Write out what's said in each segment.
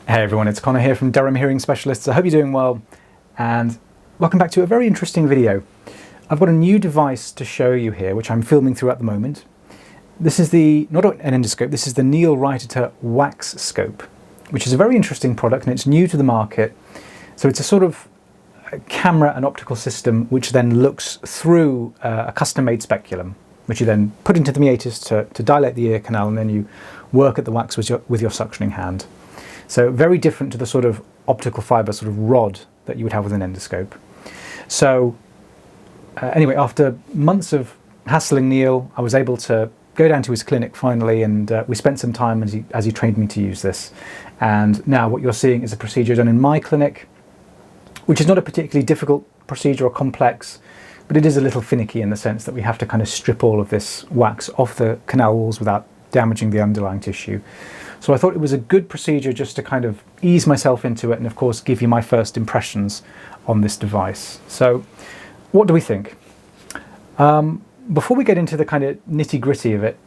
Hey everyone, it's Connor here from Durham Hearing Specialists. I hope you're doing well, and welcome back to a very interesting video. I've got a new device to show you here, which I'm filming through at the moment. This is not an endoscope, this is the Neel Raithatha WAXSCOPE, which is a very interesting product, and it's new to the market. So it's a sort of camera and optical system which then looks through a custom-made speculum, which you then put into the meatus to dilate the ear canal, and then you work at the wax with your suctioning hand. So very different to the sort of optical fibre sort of rod that you would have with an endoscope. So anyway, after months of hassling Neel, I was able to go down to his clinic finally, and we spent some time as he trained me to use this. And now what you're seeing is a procedure done in my clinic, which is not a particularly difficult procedure or complex, but it is a little finicky in the sense that we have to kind of strip all of this wax off the canal walls without damaging the underlying tissue. So I thought it was a good procedure just to kind of ease myself into it and of course give you my first impressions on this device. So what do we think? Before we get into the kind of nitty-gritty of it,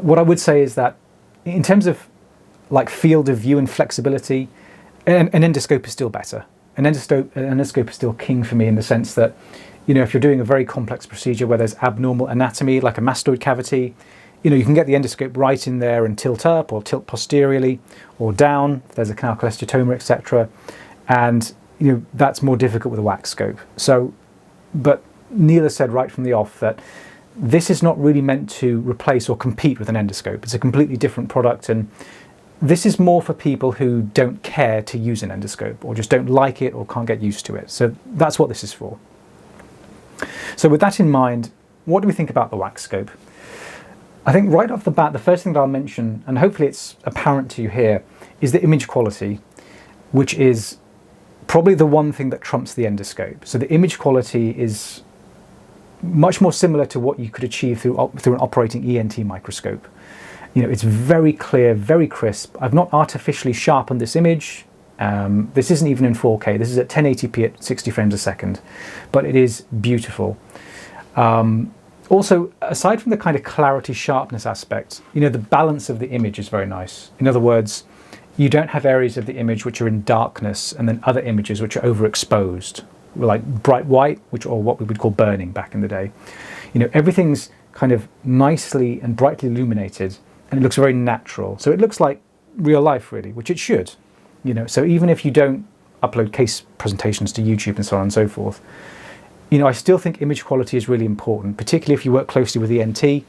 what I would say is that in terms of like field of view and flexibility, an endoscope is still better. An endoscope is still king for me in the sense that, you know, if you're doing a very complex procedure where there's abnormal anatomy like a mastoid cavity, you know, you can get the endoscope right in there and tilt up or tilt posteriorly or down if there's a canal cholesteatoma, etc. And, you know, that's more difficult with a WAXSCOPE. So, but Neel has said right from the off that this is not really meant to replace or compete with an endoscope. It's a completely different product, and this is more for people who don't care to use an endoscope or just don't like it or can't get used to it. So that's what this is for. So with that in mind, what do we think about the WAXSCOPE? I think right off the bat, the first thing that I'll mention, and hopefully it's apparent to you here, is the image quality, which is probably the one thing that trumps the endoscope. So the image quality is much more similar to what you could achieve through an operating ENT microscope. You know, it's very clear, very crisp. I've not artificially sharpened this image. This isn't even in 4K. This is at 1080p at 60 frames a second, but it is beautiful. Also, aside from the kind of clarity sharpness aspect, you know, the balance of the image is very nice. In other words, you don't have areas of the image which are in darkness and then other images which are overexposed, like bright white, or what we would call burning back in the day. You know, everything's kind of nicely and brightly illuminated, and it looks very natural. So it looks like real life, really, which it should. You know, so even if you don't upload case presentations to YouTube and so on and so forth, you know, I still think image quality is really important, particularly if you work closely with ENT.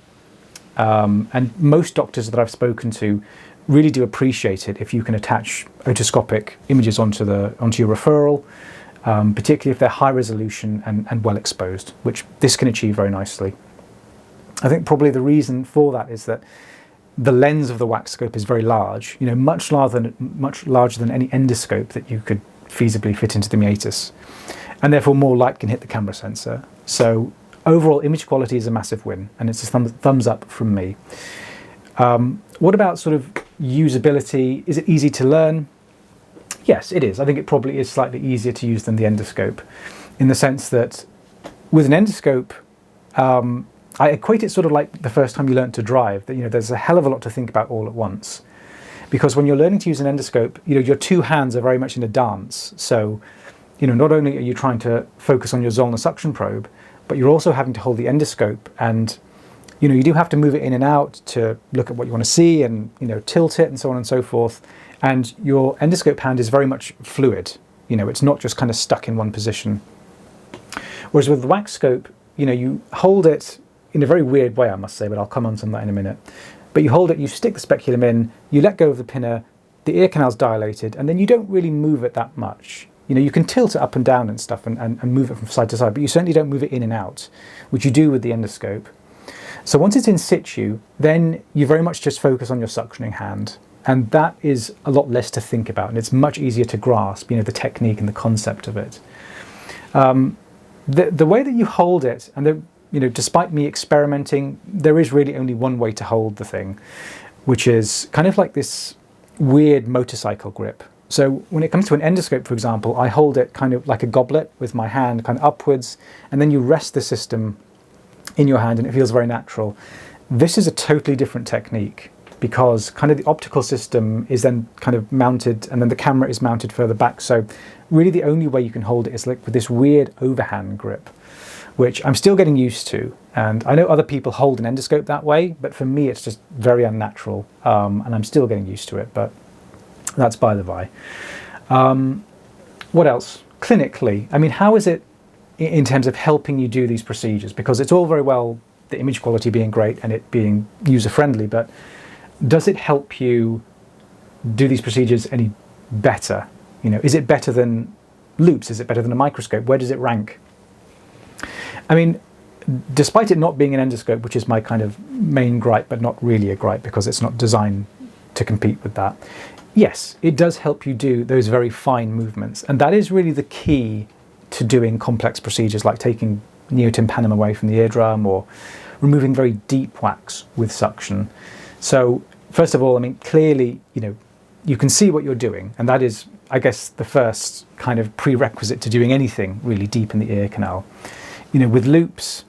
And most doctors that I've spoken to really do appreciate it if you can attach otoscopic images onto your referral, particularly if they're high resolution and well exposed, which this can achieve very nicely. I think probably the reason for that is that the lens of the WAXSCOPE is very large, you know, much larger than any endoscope that you could feasibly fit into the meatus, and therefore more light can hit the camera sensor. So overall image quality is a massive win, and it's a thumbs up from me. What about sort of usability? Is it easy to learn? Yes, it is. I think it probably is slightly easier to use than the endoscope, in the sense that with an endoscope, I equate it sort of like the first time you learn to drive, that, you know, there's a hell of a lot to think about all at once. Because when you're learning to use an endoscope, you know, your two hands are very much in a dance. So, you know, not only are you trying to focus on your Zollner suction probe, but you're also having to hold the endoscope, and, you know, you do have to move it in and out to look at what you want to see and, you know, tilt it and so on and so forth. And your endoscope hand is very much fluid. You know, it's not just kind of stuck in one position. Whereas with the WAXSCOPE, you know, you hold it in a very weird way, I must say, but I'll come on to that in a minute. But you hold it, you stick the speculum in, you let go of the pinner, the ear canal's dilated, and then you don't really move it that much. You know, you can tilt it up and down and stuff and move it from side to side, but you certainly don't move it in and out, which you do with the endoscope. So once it's in situ, then you very much just focus on your suctioning hand. And that is a lot less to think about, and it's much easier to grasp, you know, the technique and the concept of it. The way that you hold it, and you know, despite me experimenting, there is really only one way to hold the thing, which is kind of like this weird motorcycle grip. So when it comes to an endoscope, for example, I hold it kind of like a goblet with my hand kind of upwards, and then you rest the system in your hand and it feels very natural. This is a totally different technique. because kind of the optical system is then kind of mounted, and then the camera is mounted further back. So really the only way you can hold it is like with this weird overhand grip, which I'm still getting used to. And I know other people hold an endoscope that way, but for me it's just very unnatural, and I'm still getting used to it, but that's by the by. What else? Clinically, I mean, how is it in terms of helping you do these procedures? Because it's all very well the image quality being great and it being user-friendly, but does it help you do these procedures any better? You know, is it better than loupes? Is it better than a microscope? Where does it rank? I mean, despite it not being an endoscope, which is my kind of main gripe, but not really a gripe because it's not designed to compete with that, yes, it does help you do those very fine movements. And that is really the key to doing complex procedures like taking neotympanum away from the eardrum or removing very deep wax with suction. So first of all, I mean, clearly, you know, you can see what you're doing. And that is, I guess, the first kind of prerequisite to doing anything really deep in the ear canal. You know, with loupes,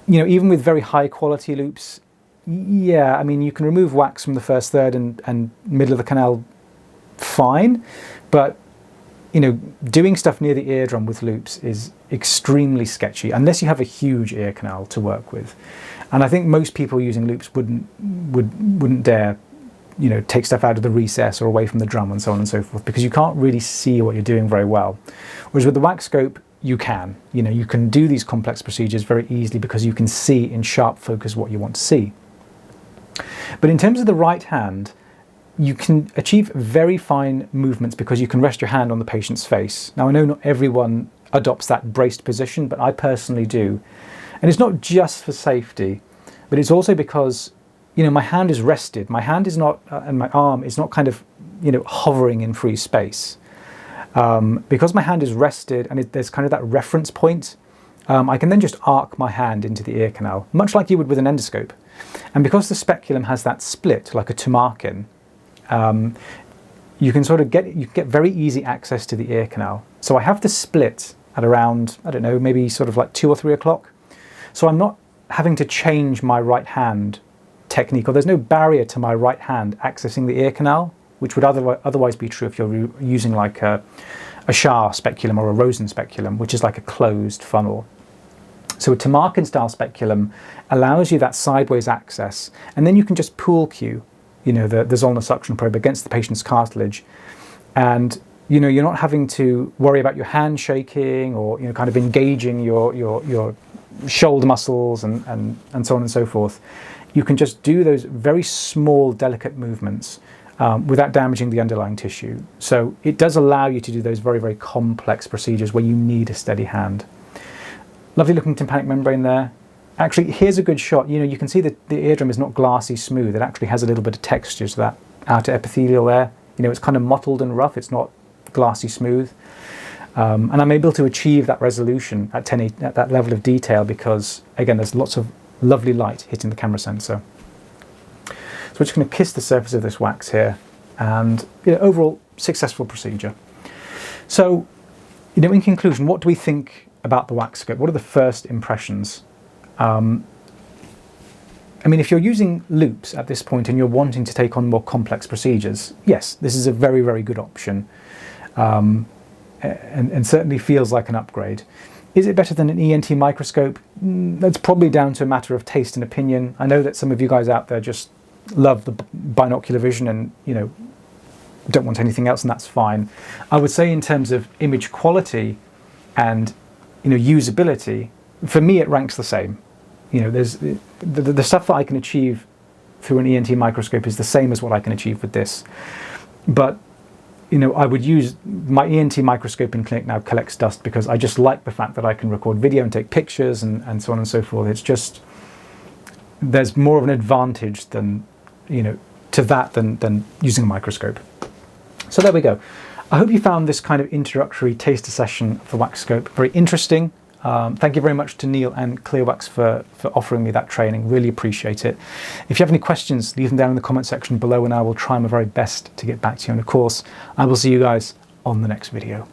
you know, even with very high quality loupes, yeah, I mean, you can remove wax from the first third and middle of the canal fine, but, you know, doing stuff near the eardrum with loupes is extremely sketchy unless you have a huge ear canal to work with. And I think most people using loupes wouldn't dare, you know, take stuff out of the recess or away from the drum and so on and so forth, because you can't really see what you're doing very well. Whereas with the WAXSCOPE, you can. You know, you can do these complex procedures very easily because you can see in sharp focus what you want to see. But in terms of the right hand, you can achieve very fine movements because you can rest your hand on the patient's face. Now, I know not everyone adopts that braced position, but I personally do. And it's not just for safety, but it's also because, you know, my hand is rested. My hand is not, and my arm is not kind of, you know, hovering in free space. Because my hand is rested and there's kind of that reference point, I can then just arc my hand into the ear canal, much like you would with an endoscope. And because the speculum has that split, like a tumarkin, you can sort of get very easy access to the ear canal. So I have the split at around, I don't know, maybe sort of like 2 or 3 o'clock. So I'm not having to change my right hand technique, or there's no barrier to my right hand accessing the ear canal, which would otherwise be true if you're using like a Shah speculum or a Rosen speculum, which is like a closed funnel. So a Tumarkin style speculum allows you that sideways access, and then you can just pool cue, you know, the Zollner suction probe against the patient's cartilage, and, you know, you're not having to worry about your hand shaking or, you know, kind of engaging your shoulder muscles and so on and so forth. You can just do those very small, delicate movements without damaging the underlying tissue. So it does allow you to do those very, very complex procedures where you need a steady hand. Lovely looking tympanic membrane there. Actually, here's a good shot. You know, you can see that the eardrum is not glassy smooth. It actually has a little bit of texture to that outer epithelial there. You know, it's kind of mottled and rough. It's not glassy smooth. And I'm able to achieve that resolution at that level of detail because, again, there's lots of lovely light hitting the camera sensor. So we're just going to kiss the surface of this wax here, and, you know, overall successful procedure. So, you know, in conclusion, what do we think about the WAXSCOPE? What are the first impressions? I mean, if you're using loupes at this point and you're wanting to take on more complex procedures, yes, this is a very, very good option, and certainly feels like an upgrade. Is it better than an ENT microscope? That's probably down to a matter of taste and opinion. I know that some of you guys out there just love the binocular vision and, you know, don't want anything else, and that's fine. I would say in terms of image quality and, you know, usability, for me it ranks the same. You know, there's the stuff that I can achieve through an ENT microscope is the same as what I can achieve with this. But, you know, I would use my ENT microscope in clinic now collects dust because I just like the fact that I can record video and take pictures and so on and so forth. It's just, there's more of an advantage than, you know, to that than using a microscope. So there we go. I hope you found this kind of introductory taster session for WAXSCOPE very interesting. Thank you very much to Neel and Clearwax for offering me that training. Really appreciate it. If you have any questions, leave them down in the comment section below and I will try my very best to get back to you. And of course, I will see you guys on the next video.